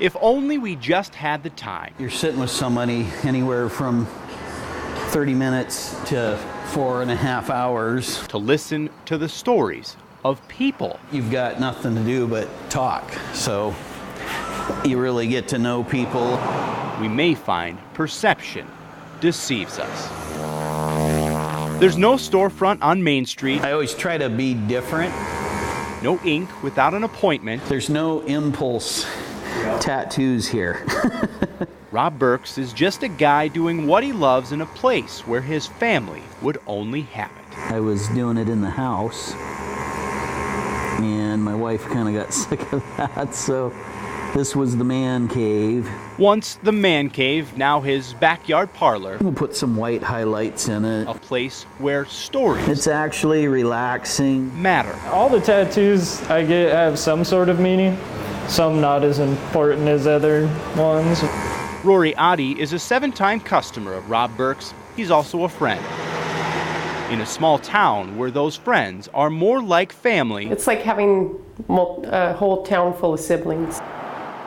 If only we just had the time. You're sitting with somebody anywhere from 30 minutes to 4.5 hours. To listen to the stories of people. You've got nothing to do but talk, so you really get to know people. We may find perception deceives us. There's no storefront on Main Street. I always try to be different. No ink without an appointment. There's no impulse tattoos here. Rob Burks is just a guy doing what he loves in a place where his family would only have it. I was doing it in the house, and my wife kind of got sick of that, so this was the man cave. Once the man cave, now his backyard parlor. We'll put some white highlights in it. A place where stories It's actually relaxing. matter. All the tattoos I get have some sort of meaning, some not as important as other ones. Rory Oddie is a 7-time customer of Rob Burks. He's also a friend. In a small town where those friends are more like family. It's like having a whole town full of siblings.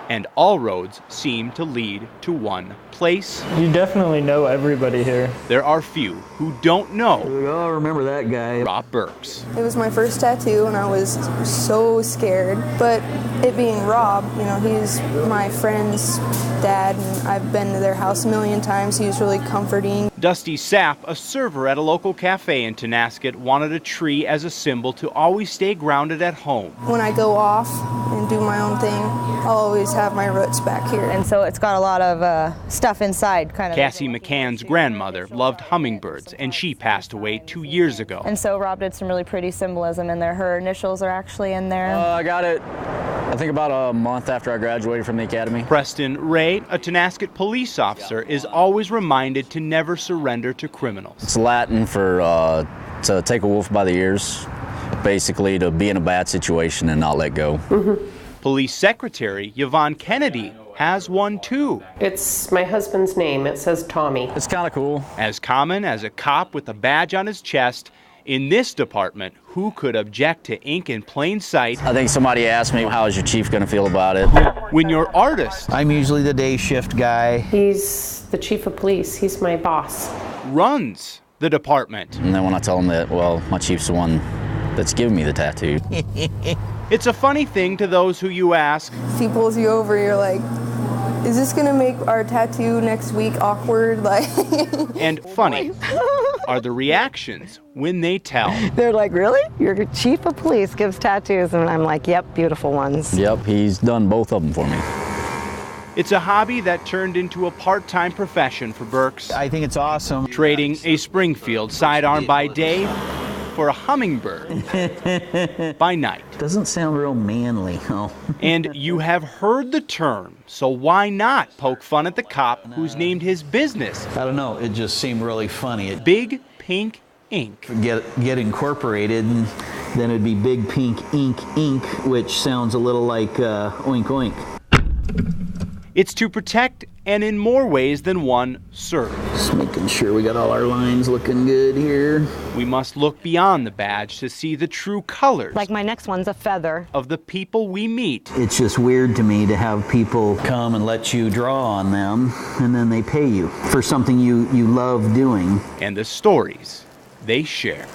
And all roads seem to lead to one place. You definitely know everybody here. There are few who don't know Oh, remember that guy. Rob Burks. It was my first tattoo and I was so scared. But it being Rob, he's my friend's dad and I've been to their house a million times. He was really comforting. Dusty Sapp, a server at a local cafe in Tonasket, wanted a tree as a symbol to always stay grounded at home. When I go off and do my own thing, I'll always have my roots back here. And so it's got a lot of stuff inside, kind of. Cassie McCann's grandmother loved hummingbirds, and she passed away 2 years ago. And so Rob did some really pretty symbolism in there. Her initials are actually in there. I got it, I think about a month after I graduated from the academy. Preston Ray, a Tonasket police officer, is always reminded to never surrender to criminals. It's Latin for to take a wolf by the ears, basically to be in a bad situation and not let go. Police Secretary Yvonne Kennedy has one too. It's my husband's name. It says Tommy. It's kind of cool. As common as a cop with a badge on his chest, in this department, who could object to ink in plain sight? I think somebody asked me, how is your chief going to feel about it? When your artist I'm usually the day shift guy. He's the chief of police. He's my boss. runs the department. And then when I tell them that, well, my chief's the one that's giving me the tattoo. It's a funny thing to those who you ask. If he pulls you over, you're like, is this gonna make our tattoo next week awkward? And funny are the reactions when they tell. They're like, really? Your chief of police gives tattoos? And I'm like, yep, beautiful ones. Yep, he's done both of them for me. It's a hobby that turned into a part-time profession for Burks. I think it's awesome. Trading a Springfield sidearm by day for a hummingbird by night. Doesn't sound real manly, though. And you have heard the term, so why not poke fun at the cop who's named his business? I don't know, it just seemed really funny. Big Pink Ink. Get incorporated, and then it'd be Big Pink Ink, which sounds a little like oink oink. It's to protect, and in more ways than one, serve. Just making sure we got all our lines looking good here. We must look beyond the badge to see the true colors Like my next one's a feather. of the people we meet. It's just weird to me to have people come and let you draw on them, and then they pay you for something you love doing. And the stories they share.